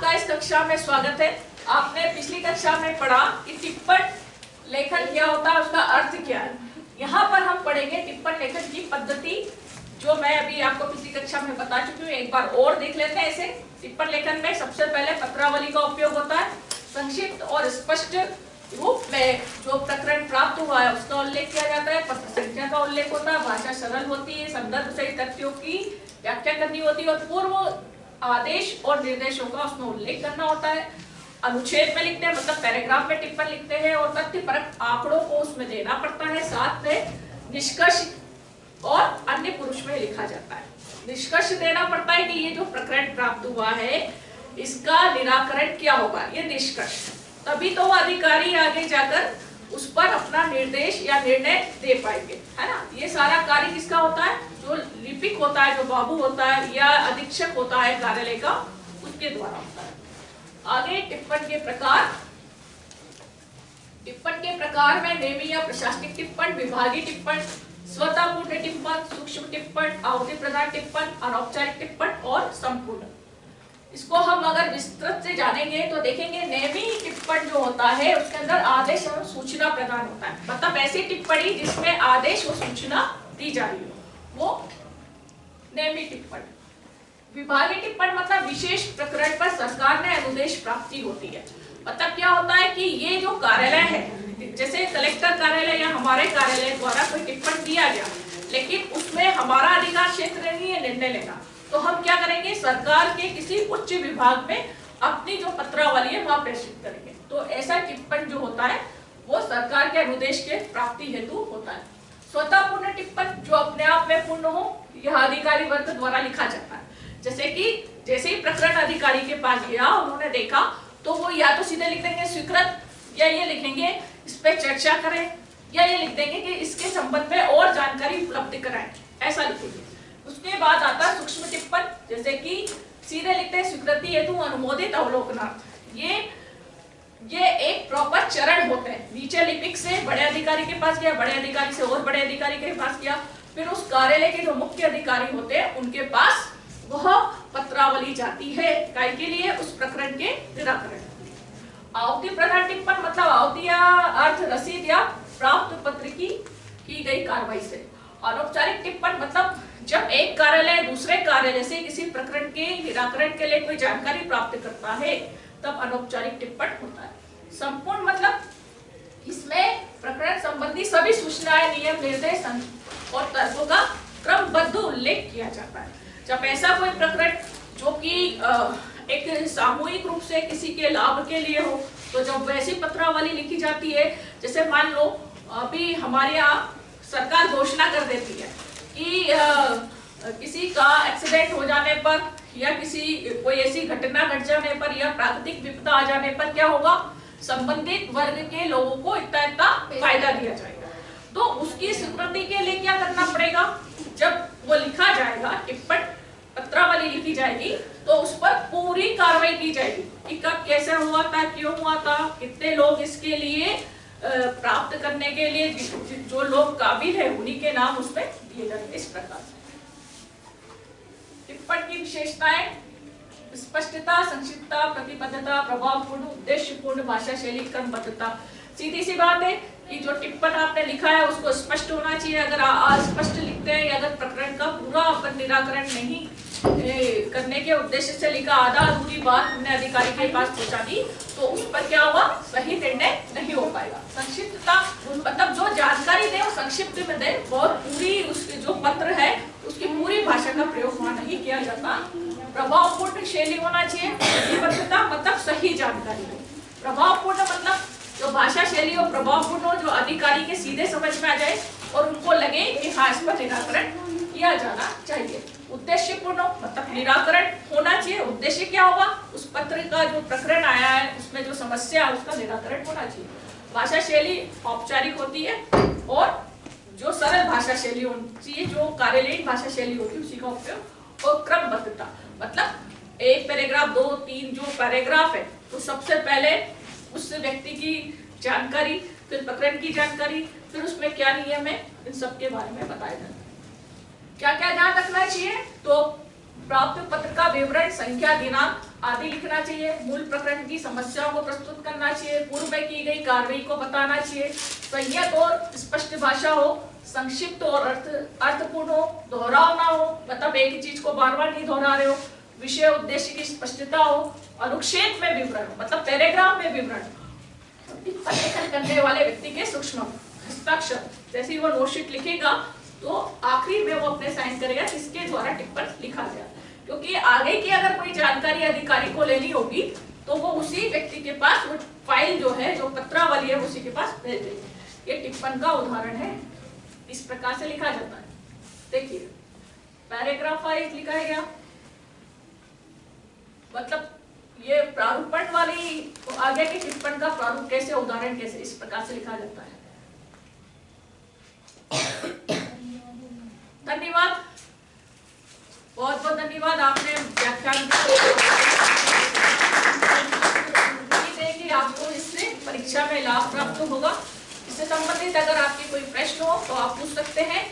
आपका इस कक्षा में स्वागत है। आपने पिछली कक्षा में पढ़ा कि टिप्पण लेखन क्या होता है, उसका अर्थ क्या है। यहाँ पर हम पढ़ेंगे टिप्पण लेखन की पद्धति, जो मैं अभी आपको पिछली कक्षा में बता चुकी हूँ। एक बार और देख लेते हैं इसे। टिप्पण लेखन में सबसे पहले पत्रावली का उपयोग होता है। संक्षिप्त और स्पष्ट रूप में जो प्रकरण प्राप्त हुआ है उसका उल्लेख किया जाता है। पत्र संख्या का उल्लेख होता है। भाषा सरल होती है। संदर्भ सहित तथ्यों की व्याख्या करनी होती है और पूर्व आदेश और निर्देशों का उसमें उल्लेख करना होता है। अनुच्छेद में लिखते हैं, मतलब पैराग्राफ में टिप्पण लिखते हैं और तथ्यपरक आंकड़ों को उसमें देना पड़ता है। साथ में निष्कर्ष और अन्य पुरुष में लिखा जाता है। निष्कर्ष देना पड़ता है कि ये जो प्रकरण प्राप्त हुआ है इसका निराकरण क्या होगा, ये निष्कर्ष। तभी तो वो अधिकारी आगे जाकर उस पर अपना निर्देश या निर्णय दे पाएंगे, है ना। ये सारा कार्य किसका होता है, जो लिपिक होता है, जो बाबू होता है या अधीक्षक होता है कार्यालय का, उसके द्वारा होता है। आगे टिप्पण के प्रकार। टिप्पण के प्रकार में नेमी या प्रशासनिक टिप्पण, विभागीय टिप्पण, स्वतःपूर्ण टिप्पण, सूक्ष्म टिप्पण, अवधि प्रधान टिप्पण, अनौपचारिक टिप्पण और संपूर्ण। इसको हम अगर विस्तृत से जानेंगे तो देखेंगे नेमी टिप्पण जो होता है उसके अंदर आदेश और सूचना प्रदान होता है। मतलब ऐसी टिप्पणी जिसमें आदेश और सूचना दी जा रही हो, वो नेमी टिप्पण। विभागीय टिप्पण मतलब विशेष प्रकरण पर सरकार ने अनुदेश प्राप्ति होती है। मतलब क्या होता है कि ये जो कार्यालय है, जैसे कलेक्टर कार्यालय या हमारे कार्यालय द्वारा कोई टिप्पण दिया गया, लेकिन उसमें हमारा अधिकार क्षेत्र नहीं है निर्णय लेना, तो हम क्या करेंगे, सरकार के किसी उच्च विभाग में अपनी जो पत्रावली है वहां प्रेषित करेंगे। तो ऐसा टिप्पण जो होता है वो सरकार के अनुदेश के प्राप्ति हेतु होता है। स्वतःपूर्ण टिप्पण जो अपने आप में पूर्ण हो, यह अधिकारी वर्ग द्वारा लिखा जाता है। जैसे ही प्रकरण अधिकारी के पास गया, उन्होंने देखा, तो वो या तो सीधे लिख देंगे स्वीकृत, या ये लिखेंगे इस पे चर्चा करें, या ये लिख देंगे कि इसके संबंध में और जानकारी उपलब्ध कराएं, ऐसा लिखेंगे। उसके बाद आता है सूक्ष्म टिप्पण, जैसे कि सीधे लिखते हैं स्वीकृति हेतु अनुमोदित अवलोकनार्थ। ये एक प्रॉपर चरण होते हैं। नीचे लिपिक से बड़े अधिकारी के पास गया, बड़े अधिकारी से और बड़े अधिकारी के पास गया, फिर उस कार्यालय के जो मुख्य अधिकारी होते हैं उनके पास वह पत्रावली जाती है काय के लिए, उस प्रकरण के निराकरण। अवधि प्रधान टिप्पण मतलब अवधि या अर्थ रसीद या प्राप्त पत्र की गई कार्रवाई से। अनौपचारिक टिप्पण मतलब जब एक कार्यालय दूसरे कार्यालय से किसी प्रकरण के निराकरण के लिए कोई जानकारी प्राप्त करता है तब अनौपचारिक टिप्पण होता है। संपूर्ण मतलब इसमें प्रकरण संबंधी सभी सूचनाएं, नियम, निर्देश और तर्कों का क्रमबद्ध उल्लेख किया जाता है। जब ऐसा कोई प्रकरण जो कि एक सामूहिक रूप से किसी के लाभ के लिए हो, तो जब वैसी पत्रावली लिखी जाती है, जैसे मान लो अभी हमारे यहाँ सरकार घोषणा कर देती है कि किसी का एक्सीडेंट हो जाने पर या कोई ऐसी घटना घट जाने पर या प्राकृतिक विपदा आ जाने पर क्या होगा, संबंधित वर्ग के लोगों को इतना फायदा दिया जाएगा। तो उसकी स्वीकृति के लिए क्या करना पड़ेगा, जब वो लिखा जाएगा, टिप्पण पत्रावली लिखी जाएगी, तो उस पर पूरी कार्रवाई की जाएगी कि कब कैसे हुआ था, क्यों हुआ था, कितने लोग इसके लिए प्राप्त करने के लिए जो लोग काबिल है उन्हीं के नाम उसमें दिए जाएंगे। इस प्रकार से टिप्पण की विशेषताएं: स्पष्टता, संक्षिप्तता, प्रतिबद्धता, प्रभावपूर्ण, उद्देश्यपूर्ण, भाषा शैली, क्रमबद्धता। सीधी सी बात है कि जो टिप्पण आपने लिखा है उसको स्पष्ट होना चाहिए। अगर अस्पष्ट लिखते हैं या अगर प्रकरण का पूरा अपन निराकरण नहीं करने के उद्देश्य से लिखा, आधा अधूरी बात हमने अधिकारी के पास पहुंचा दी, तो उस पर क्या होगा, सही निर्णय नहीं हो पाएगा। संक्षिप्तता मतलब जो जानकारी दे वो संक्षिप्त में दे, बहुत पूरी उसकी जो पत्र है उसकी पूरी भाषा का प्रयोग वहां नहीं किया जाता। प्रभावपूर्ण शैली होना चाहिए। प्रतिबद्धता मतलब सही जानकारी हो। प्रभावपूर्ण मतलब जो भाषा शैली और प्रभावपूर्ण हो, जो अधिकारी के सीधे समझ में आ जाए और उनको लगे कि हाँ इस पर निराकरण किया जाना चाहिए। उद्देश्यपूर्ण मतलब निराकरण होना चाहिए। उद्देश्य क्या होगा, उस पत्र का जो प्रकरण आया है उसमें जो समस्या है उसका निराकरण होना चाहिए। भाषा शैली औपचारिक होती है और जो सरल भाषा शैली होनी चाहिए, जो कार्यालयीन भाषा शैली होती है उसी का उपयोग। और क्रमबद्धता मतलब एक पैराग्राफ, 2, 3 जो पैराग्राफ है तो सबसे पहले उस व्यक्ति की जानकारी, फिर प्रकरण की जानकारी, फिर उसमें क्या नियम है, इन सब के बारे में बताया जाता है। क्या क्या ध्यान रखना चाहिए, तो प्राप्त पत्र का विवरण, संख्या, दिनांक, आदि लिखना चाहिए। मूल प्रकरण की समस्याओं को प्रस्तुत करना चाहिए। पूर्व में की गई कार्रवाई को बताना चाहिए। संयत और स्पष्ट भाषा हो, संक्षिप्त और अर्थपूर्ण हो, दोहराव ना हो, मतलब एक ही चीज को बार बार नहीं दोहरा रहे हो। विषय उद्देश्य की स्पष्टता हो। अनुच्छेद में विवरण, मतलब पैराग्राफ में विवरण। टिप्पणी लेखन करने वाले व्यक्ति के सूक्ष्म हस्ताक्षर, जैसे ही वो नोटशीट लिखेगा तो आखिरी में वो अपने साइन करेगा किसके द्वारा टिप्पण लिखा गया, क्योंकि आगे की अगर कोई जानकारी अधिकारी को लेनी होगी तो वो उसी व्यक्ति के पास वो फाइल जो है, जो पत्रावली है, उसी के पास भेज देंगे। ये टिप्पण का उदाहरण है, इस प्रकार से लिखा जाता है। देखिए पैराग्राफ वाइज लिखा गया, मतलब ये प्रारूपण वाली तो आगे के टिप्पण का प्रारूप कैसे, उदाहरण कैसे, इस प्रकार से लिखा जाता है। धन्यवाद, बहुत बहुत धन्यवाद। आपने व्याख्यान देंगे, आपको इससे परीक्षा में लाभ प्राप्त होगा। इससे संबंधित अगर आपके कोई प्रश्न हो तो आप पूछ सकते हैं।